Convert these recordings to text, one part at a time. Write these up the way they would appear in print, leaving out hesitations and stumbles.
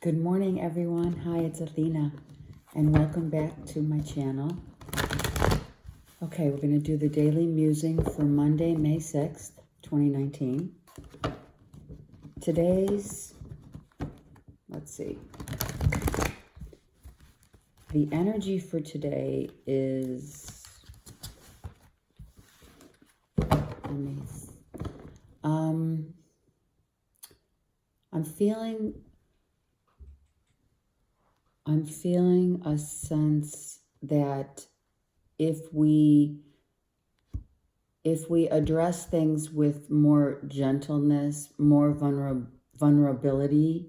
Good morning, everyone. Hi, it's Athena, and welcome back to my channel. Okay, we're going to do the daily musing for Monday, May 6th, 2019. Let's see. The energy for today is, I'm feeling a sense that if we address things with more gentleness, more vulnerability,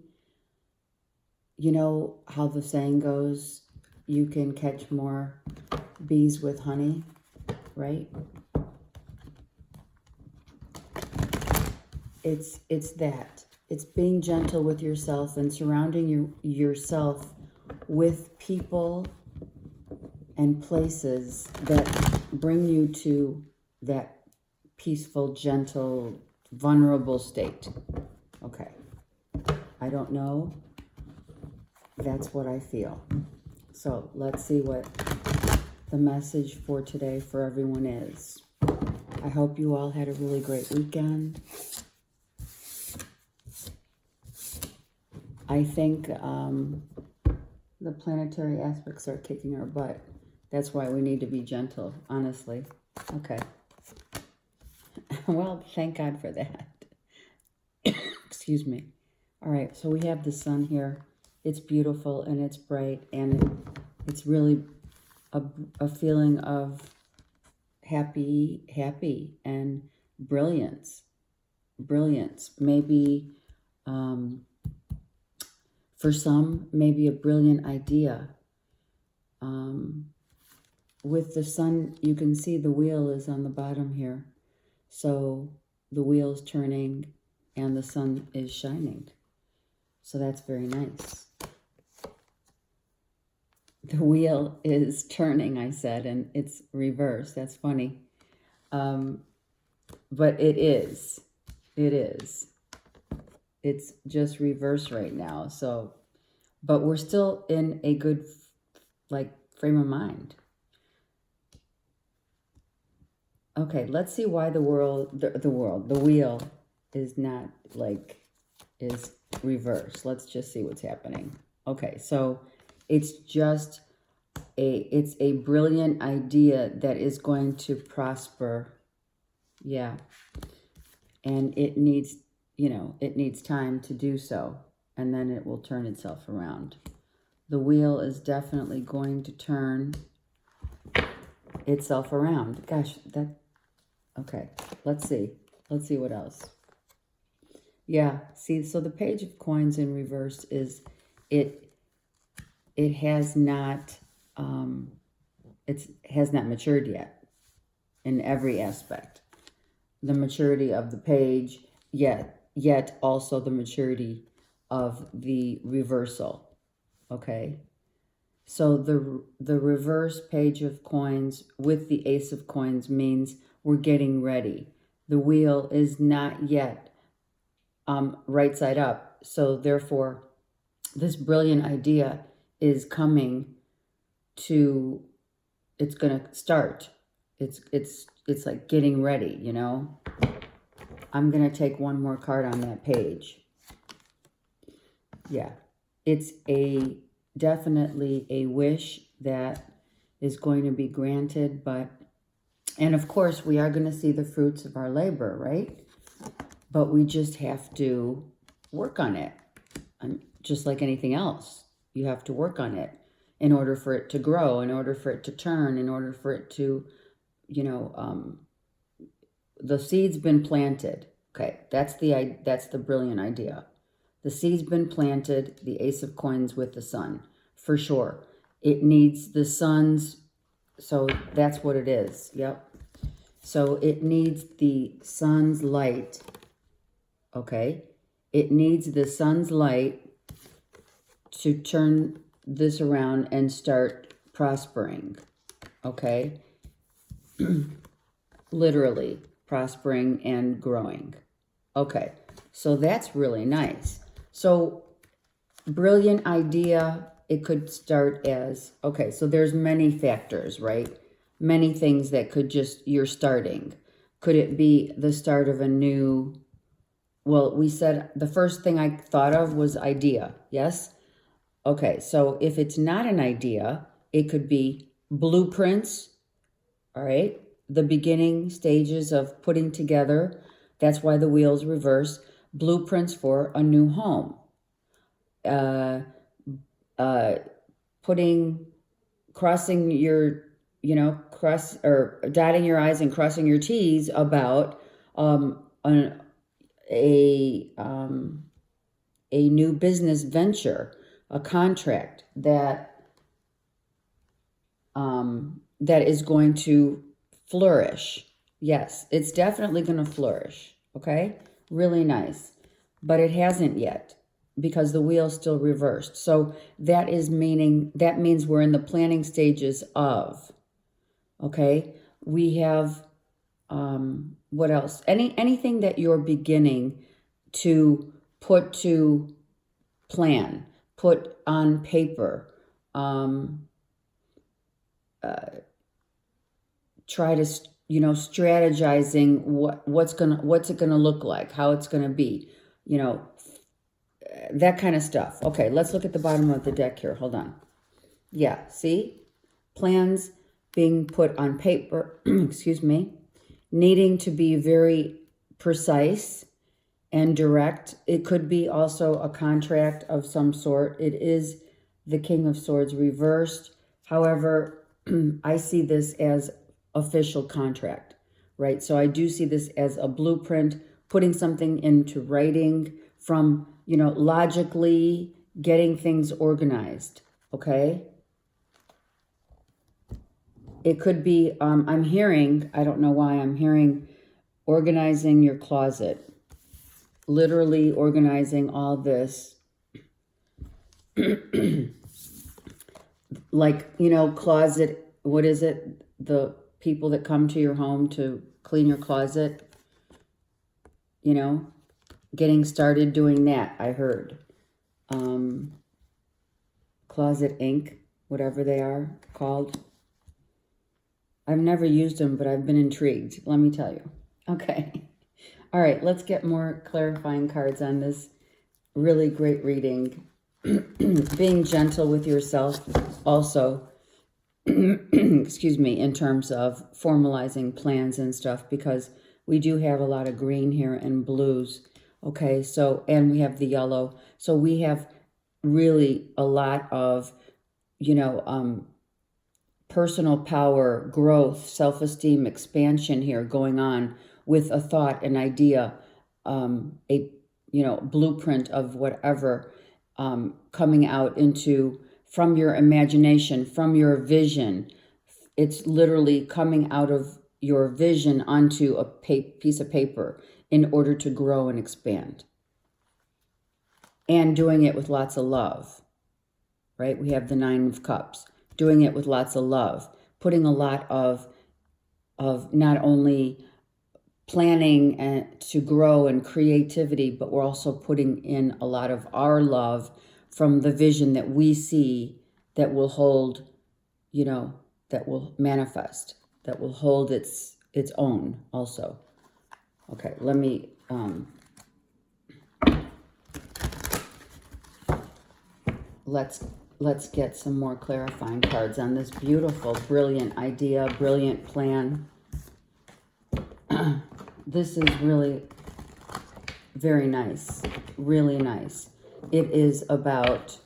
you know how the saying goes, you can catch more bees with honey, right? It's that. It's being gentle with yourself and surrounding yourself with people and places that bring you to that peaceful, gentle, vulnerable state. Okay. I don't know. That's what I feel. So let's see what the message for today for everyone is. I hope you all had a really great weekend. I think the planetary aspects are kicking our butt. That's why we need to be gentle, honestly. Okay. Well, thank God for that. Excuse me. All right, so we have the sun here. It's beautiful and it's bright and it's really a feeling of happy and brilliance. Maybe for some, maybe a brilliant idea. With the sun, you can see the wheel is on the bottom here. So the wheel's turning and the sun is shining. So that's very nice. The wheel is turning, I said, and it's reverse. That's funny. But it is. It's just reverse right now. So, but we're still in a good, frame of mind. Okay, let's see why the wheel is not is reverse. Let's just see what's happening. Okay, so it's just it's a brilliant idea that is going to prosper. Yeah. And it needs, it needs time to do so, and then it will turn itself around. The wheel is definitely going to turn itself around. Gosh, okay, let's see what else. Yeah, see, so the Page of Coins in reverse is, it has not, has not matured yet in every aspect. The maturity of the page, yet also the maturity of the reversal. Okay, so the reverse Page of Coins with the Ace of Coins means we're getting ready. The wheel is not yet right side up, so therefore this brilliant idea is coming to, it's gonna start. It's like getting ready, I'm gonna take one more card on that page. Yeah, it's definitely a wish that is going to be granted, and of course we are going to see the fruits of our labor, right? But we just have to work on it. Just like anything else, you have to work on it in order for it to grow, in order for it to turn, in order for it to, the seed's been planted. Okay, that's the brilliant idea. The seed's been planted, the Ace of Coins with the sun, for sure. It needs the sun's, so that's what it is, yep. So it needs the sun's light, okay? It needs the sun's light to turn this around and start prospering, okay? Literally prospering and growing. Okay, so that's really nice. So brilliant idea, it could start as, okay, so there's many factors, right? Many things that could just, you're starting. Could it be the start of a new, well, we said the first thing I thought of was idea, yes? Okay, so if it's not an idea, it could be blueprints, all right? The beginning stages of putting together, that's why the wheels reverse, blueprints for a new home. Crossing your, dotting your I's and crossing your T's about a new business venture, a contract that is going to flourish. Yes, it's definitely going to flourish. Okay, really nice, but it hasn't yet because the wheel's still reversed. So that means we're in the planning stages of. Okay, we have what else? Anything that you're beginning to put to plan, put on paper, try to, strategizing what's it gonna look like, how it's gonna be, that kind of stuff. Okay, let's look at the bottom of the deck here. Hold on. Yeah, see? Plans being put on paper, excuse me, needing to be very precise and direct. It could be also a contract of some sort. It is the King of Swords reversed. However, I see this as official contract, right? So I do see this as a blueprint, putting something into writing from, logically getting things organized, okay? It could be, I'm hearing, I don't know why, I'm hearing organizing your closet, literally organizing all this, like, closet, what is it? The people that come to your home to clean your closet, getting started doing that, I heard. Closet ink, whatever they are called. I've never used them, but I've been intrigued, let me tell you. Okay. All right, let's get more clarifying cards on this really great reading. Being gentle with yourself also, excuse me, in terms of formalizing plans and stuff, because we do have a lot of green here and blues. Okay, so, and we have the yellow. So we have really a lot of, personal power, growth, self-esteem, expansion here going on with a thought, an idea, a blueprint of whatever coming out from your imagination, from your vision. It's literally coming out of your vision onto a piece of paper in order to grow and expand. And doing it with lots of love, right? We have the 9 of Cups. Doing it with lots of love, putting a lot of not only planning to grow and creativity, but we're also putting in a lot of our love from the vision that we see that will hold, that will manifest, that will hold its own also. Okay, let me let's get some more clarifying cards on this beautiful, brilliant idea, brilliant plan. This is really very nice, really nice. It is about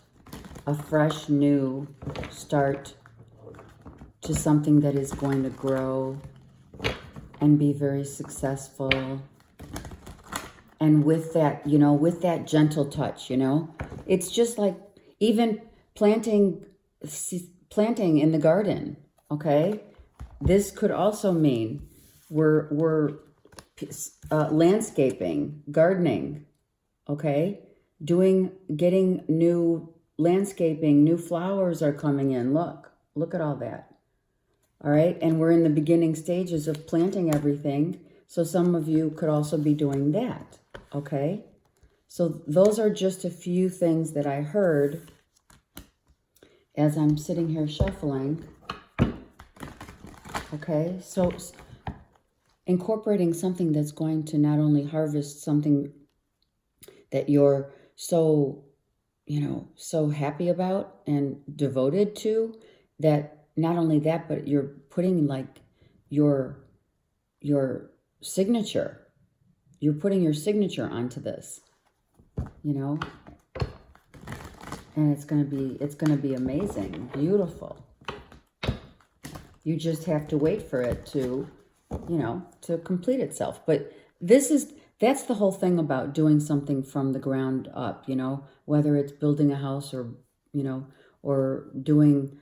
a fresh new start to something that is going to grow and be very successful. And with that, with that gentle touch, it's just like even planting in the garden, okay? This could also mean we're landscaping, gardening, okay? Getting new landscaping, new flowers are coming in. Look at all that. All right, and we're in the beginning stages of planting everything. So some of you could also be doing that, okay? So those are just a few things that I heard as I'm sitting here shuffling. Okay, so incorporating something that's going to not only harvest something that you're so, so happy about and devoted to, that not only that, but you're putting like your signature. You're putting your signature onto this, and it's gonna be amazing, beautiful. You just have to wait for it to, to complete itself. But that's the whole thing about doing something from the ground up, whether it's building a house or, or doing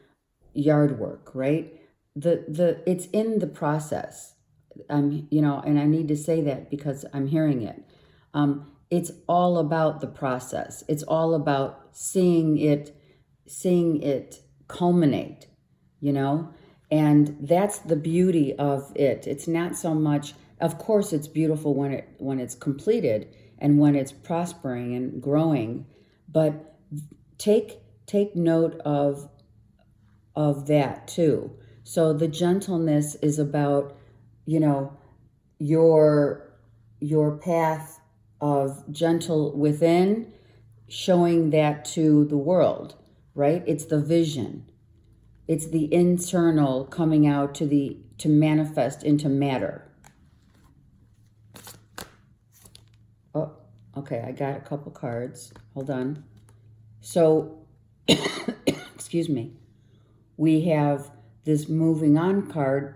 yard work, right? It's in the process. And I need to say that because I'm hearing it. It's all about the process. It's all about seeing it culminate, and that's the beauty of it. It's not so much, of course, it's beautiful when it's completed and when it's prospering and growing, but take note of that too. So the gentleness is about, your path of gentle within, showing that to the world, right? It's the vision. It's the internal coming out to manifest into matter. Oh, okay, I got a couple cards. Hold on. So, excuse me. We have this moving on card,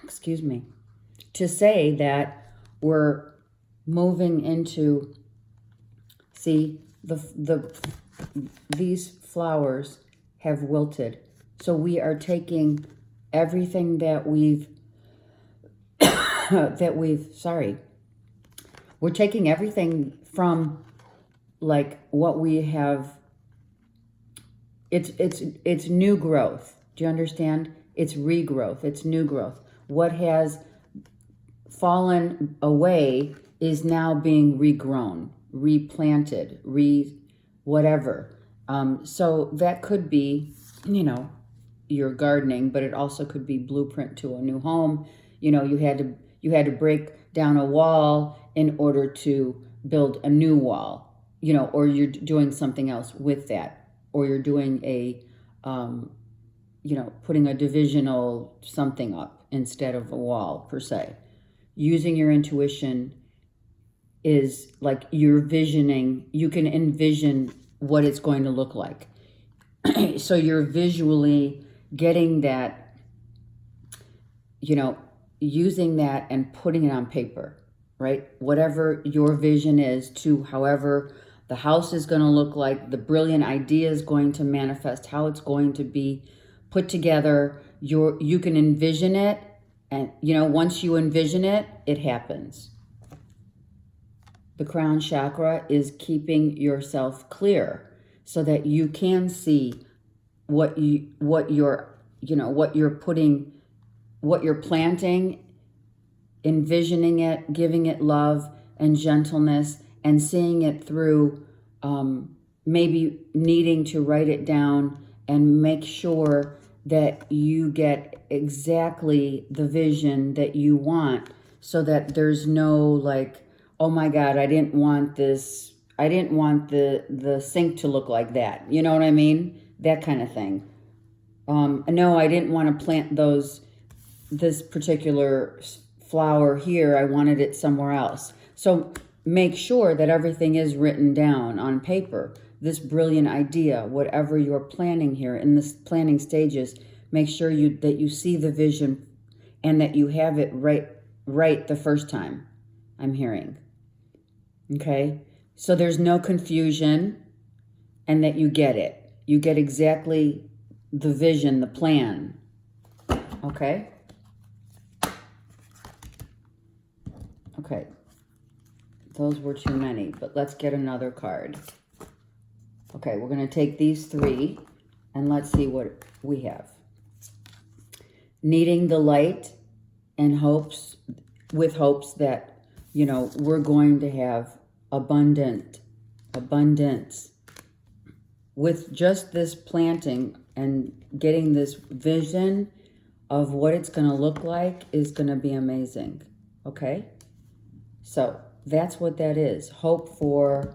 excuse me, to say that we're moving into, see, these flowers have wilted. So we are taking everything that we're taking everything from like what we have. It's new growth. Do you understand? It's regrowth. It's new growth. What has fallen away is now being regrown, replanted, whatever. So that could be, your gardening, but it also could be blueprint to a new home. You had to break down a wall in order to build a new wall, or you're doing something else with that, or you're doing putting a divisional something up instead of a wall per se. Using your intuition is like you're visioning, you can envision what it's going to look like. So you're visually getting that, using that and putting it on paper, right? Whatever your vision is to however the house is going to look like, the brilliant idea is going to manifest, how it's going to be put together. You can envision it, and once you envision it, it happens. The crown chakra is keeping yourself clear so that you can see what you're planting, envisioning it, giving it love and gentleness, and seeing it through, maybe needing to write it down and make sure that you get exactly the vision that you want, so that there's no like, oh my God, I didn't want this. I didn't want the sink to look like that. You know what I mean? That kind of thing. No, I didn't want to plant this particular flower here. I wanted it somewhere else. So make sure that everything is written down on paper. This brilliant idea, whatever you're planning here in this planning stages, make sure that you see the vision and that you have it right the first time. I'm hearing. Okay? So there's no confusion, and that you get it. You get exactly the vision, the plan. Okay? Okay. Those were too many, but let's get another card. Okay, we're going to take these three, and let's see what we have. Needing the light and hopes that, we're going to have abundance. With just this planting and getting this vision of what it's going to look like is going to be amazing. Okay? So that's what that is. Hoping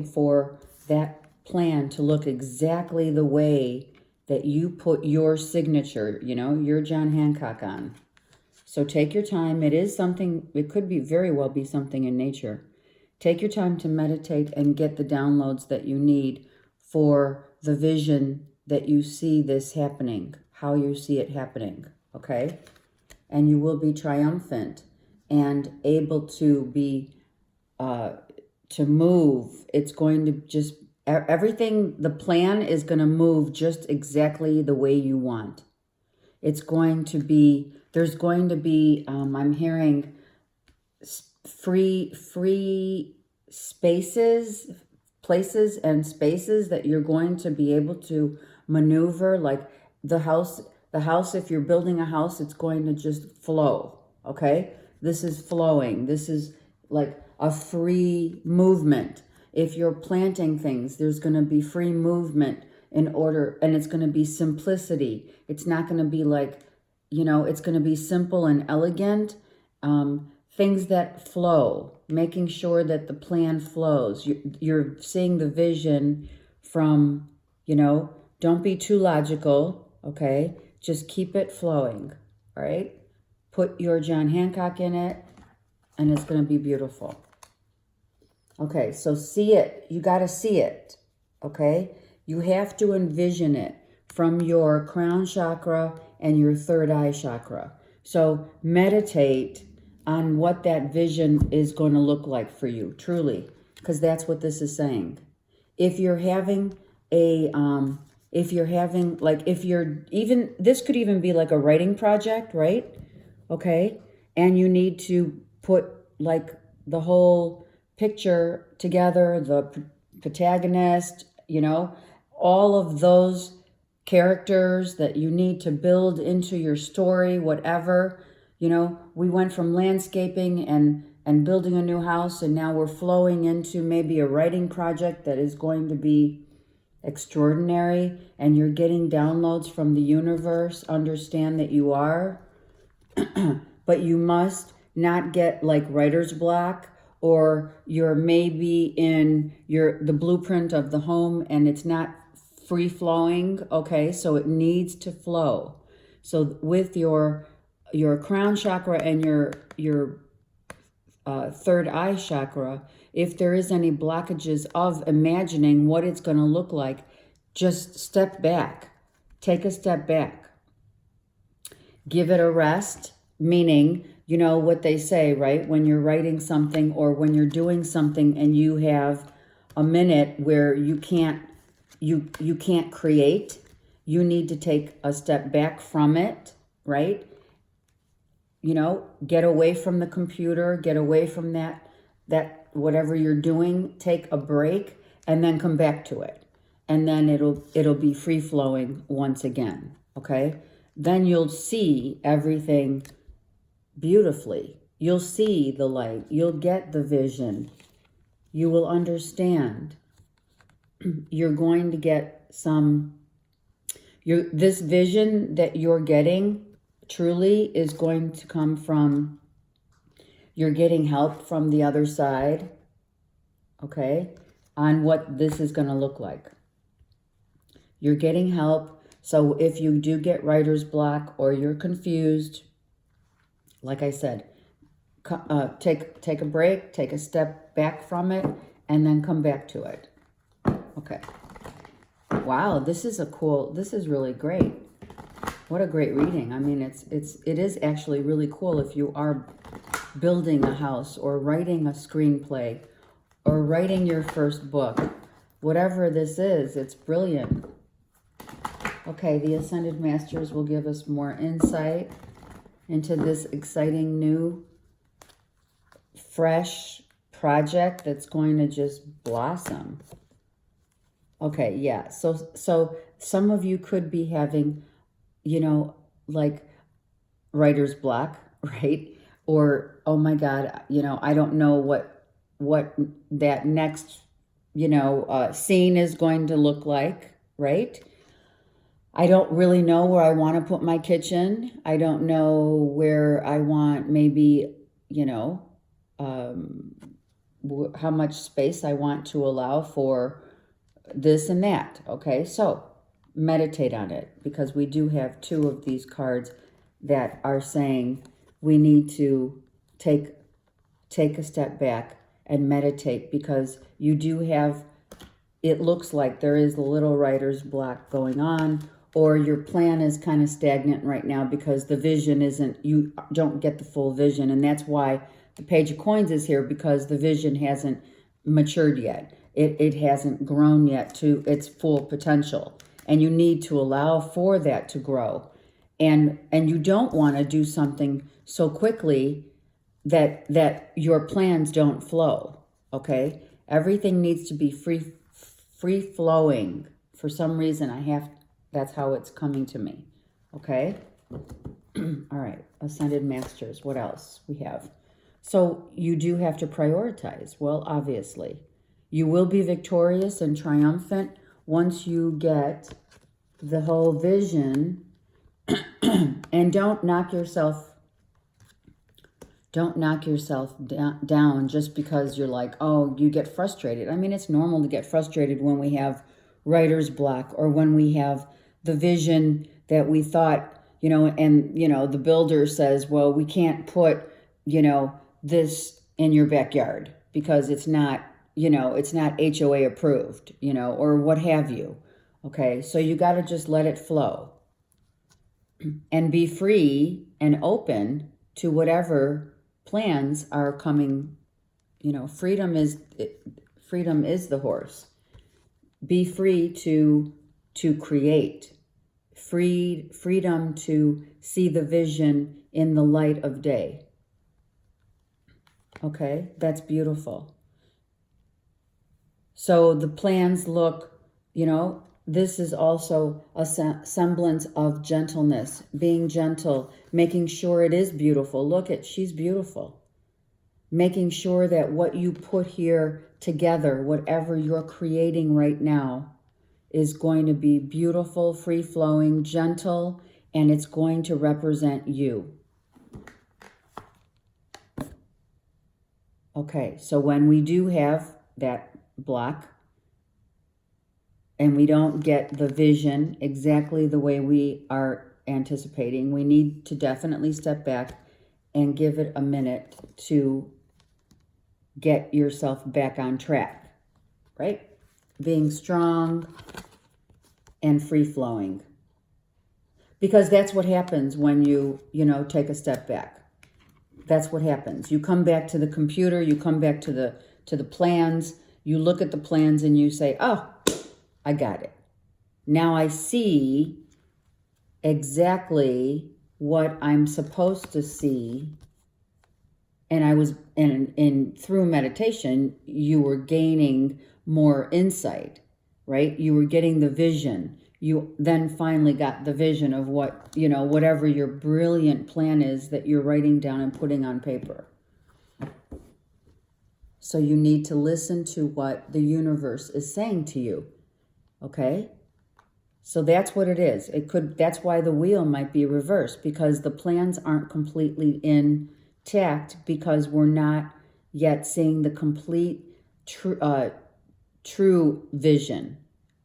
for that plan to look exactly the way that you put your signature, your John Hancock on. So take your time. It is something, it could be very well be something in nature. Take your time to meditate and get the downloads that you need for the vision that you see this happening, how you see it happening, okay? And you will be triumphant and able to be, to move. It's going to just, everything, the plan is going to move just exactly the way you want. It's going to be, there's going to be, I'm hearing free spaces, places and spaces that you're going to be able to maneuver. Like the house, if you're building a house, it's going to just flow. Okay. This is flowing. This is like a free movement. If you're planting things, there's going to be free movement in order, and it's going to be simplicity. It's not going to be like, it's going to be simple and elegant. Things that flow, making sure that the plan flows. You're seeing the vision from, don't be too logical, okay? Just keep it flowing, all right? Put your John Hancock in it, and it's going to be beautiful. Okay, so see it. You got to see it, okay? You have to envision it from your crown chakra and your third eye chakra. So meditate on what that vision is going to look like for you, truly, because that's what this is saying. If you're having this could even be like a writing project, right? Okay. And you need to put like the whole picture together, the protagonist, all of those characters that you need to build into your story, whatever. We went from landscaping and building a new house, and now we're flowing into maybe a writing project that is going to be extraordinary, and you're getting downloads from the universe. Understand that you are, but you must not get like writer's block, or you're maybe in the blueprint of the home and it's not free flowing. Okay, so it needs to flow. So with your crown chakra and your third eye chakra, if there is any blockages of imagining what it's going to look like, just step back. Take a step back. Give it a rest, meaning, what they say, right? When you're writing something or when you're doing something and you have a minute where you can't create, you need to take a step back from it, right? Get away from the computer, get away from that whatever you're doing, take a break, and then come back to it. And then it'll be free flowing once again, okay? Then you'll see everything beautifully. You'll see the light. You'll get the vision. You will understand. You're going to get this vision that you're getting truly is going to come from, you're getting help from the other side, okay, on what this is going to look like. You're getting help. So if you do get writer's block or you're confused, like I said, take a break, take a step back from it, and then come back to it. Okay. Wow, this is really great. What a great reading. I mean, it is actually really cool if you are building a house or writing a screenplay or writing your first book. Whatever this is, it's brilliant. Okay, the Ascended Masters will give us more insight into this exciting new, fresh project that's going to just blossom. Okay, yeah. So some of you could be having, like writer's block, right? Or, oh my God, I don't know what that next, scene is going to look like, right? I don't really know where I want to put my kitchen. I don't know where I want maybe, how much space I want to allow for this and that. Okay, so meditate on it, because we do have two of these cards that are saying we need to take a step back and meditate, because you do have, it looks like there is a little writer's block going on, or your plan is kind of stagnant right now because the vision isn't, you don't get the full vision. And that's why the Page of Coins is here, because the vision hasn't matured yet. It hasn't grown yet to its full potential. And you need to allow for that to grow. And you don't want to do something so quickly that your plans don't flow. Okay? Everything needs to be free flowing. For some reason that's how it's coming to me. Okay? All right. Ascended Masters. What else we have? So you do have to prioritize. Well, obviously. You will be victorious and triumphant once you get the whole vision. And don't knock yourself down just because you're like, oh, you get frustrated. I mean, it's normal to get frustrated when we have writer's block, or when we have the vision that we thought, and, the builder says, well, we can't put, this in your backyard because it's not, it's not HOA approved, or what have you. Okay, so you got to just let it flow and be free and open to whatever plans are coming. Freedom is the horse. Be free to create. Freedom to see the vision in the light of day. Okay, that's beautiful. So the plans look, this is also a semblance of gentleness, being gentle, making sure it is beautiful. Look she's beautiful. Making sure that what you put here together, whatever you're creating right now, is going to be beautiful, free-flowing, gentle, and it's going to represent you. Okay, so when we do have that block and we don't get the vision exactly the way we are anticipating, we need to definitely step back and give it a minute to get yourself back on track, right? Being strong and free-flowing. Because that's what happens when you take a step back. That's what happens. You come back to the computer, you come back to the plans, you look at the plans and you say, oh, I got it. Now I see exactly what I'm supposed to see. And through meditation, you were gaining more insight, right? You were getting the vision. You then finally got the vision of what, whatever your brilliant plan is that you're writing down and putting on paper. So you need to listen to what the universe is saying to you. Okay? So that's what it is. That's why the wheel might be reversed, because the plans aren't completely intact, because we're not yet seeing the complete true vision.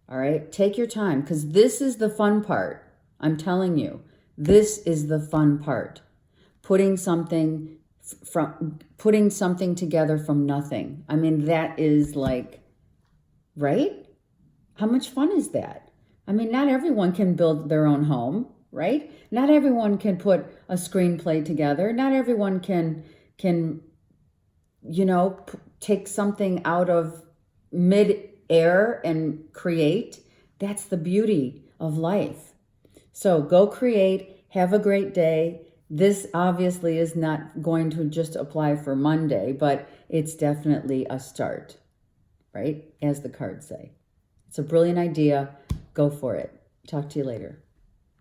All right? Take your time, because this is the fun part. I'm telling you, this is the fun part. Putting something together from nothing. I mean, that is like, right? How much fun is that? I mean, not everyone can build their own home, right? Not everyone can put a screenplay together. Not everyone can take something out of mid-air and create. That's the beauty of life. So go create. Have a great day. This obviously is not going to just apply for Monday, but it's definitely a start, right? As the cards say. It's a brilliant idea. Go for it. Talk to you later.